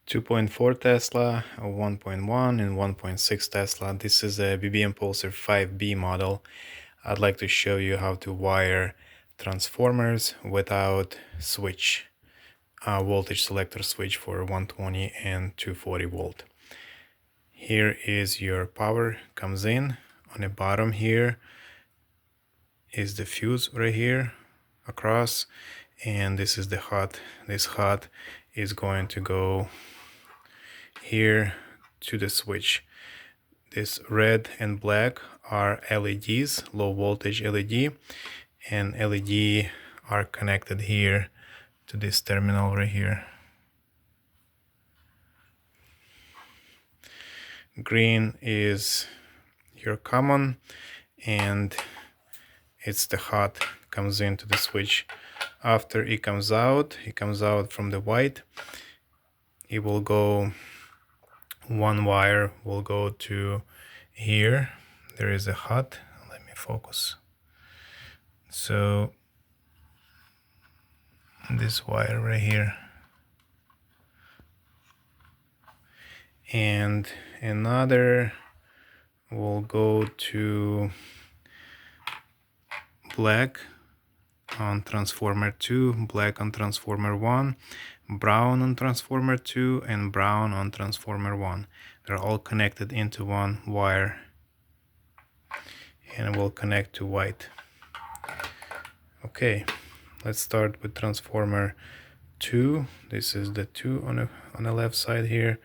2.4 Tesla, a 1.1 and 1.6 Tesla. This is a BBMPulser 5B model. I'd like to show you how to wire transformers without switch, voltage selector switch for 120 and 240 volt. Here is your power comes in. On the bottom here is the fuse right here across, and this is the hot. This hot is going to go here to the switch. This red and black are LEDs, low voltage LED, and LED are connected here to this terminal right here. Green is your common, and it's the hot comes into the switch. After it comes out from the white. It will go, one wire will go to here. There is a hot. Let me focus. So this wire right here, and another will go to black on transformer 2, black on transformer 1, brown on transformer 2, and brown on transformer 1. They're all connected into one wire, and it will connect to white. Okay, let's start with transformer 2. This is the 2 on the left side here.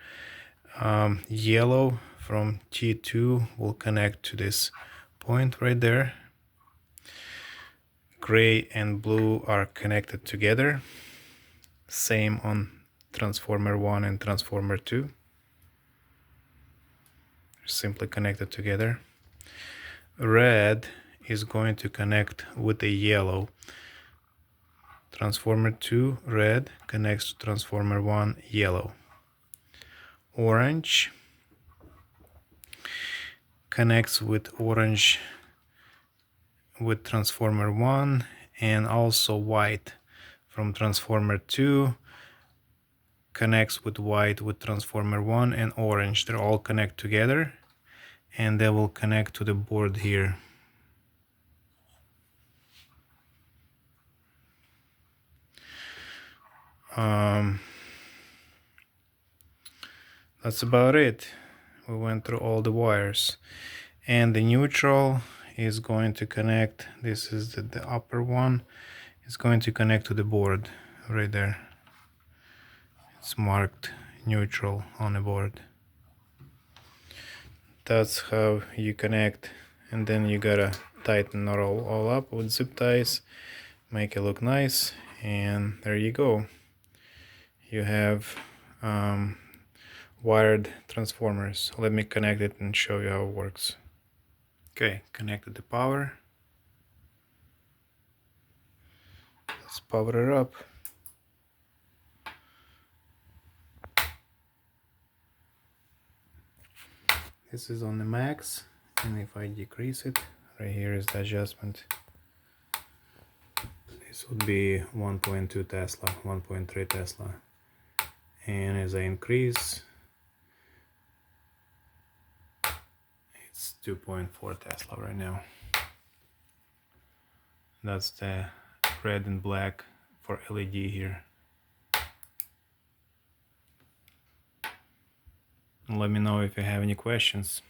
Yellow from T2 will connect to this point right there. Gray and blue are connected together. Same on transformer 1 and transformer 2. They're simply connected together. Red is going to connect with the yellow. Transformer 2 red connects to transformer 1 yellow. Orange connects with orange with transformer 1, and also white from transformer 2 connects with white with transformer 1 and orange. They're all connect together, and they will connect to the board here. That's about it. We went through all the wires, and the neutral is going to connect. This is the upper one. It's going to connect to the board right there. It's marked neutral on the board. That's how you connect, and then you gotta tighten it all up with zip ties, make it look nice, and there you go. You have wired transformers. Let me connect it and show you how it works. Okay, connected the power. Let's power it up. This is on the max, and if I decrease it, right here is the adjustment. This would be 1.2 Tesla, 1.3 Tesla. And as I increase, it's 2.4 Tesla right now. That's the red and black for LED here. Let me know if you have any questions.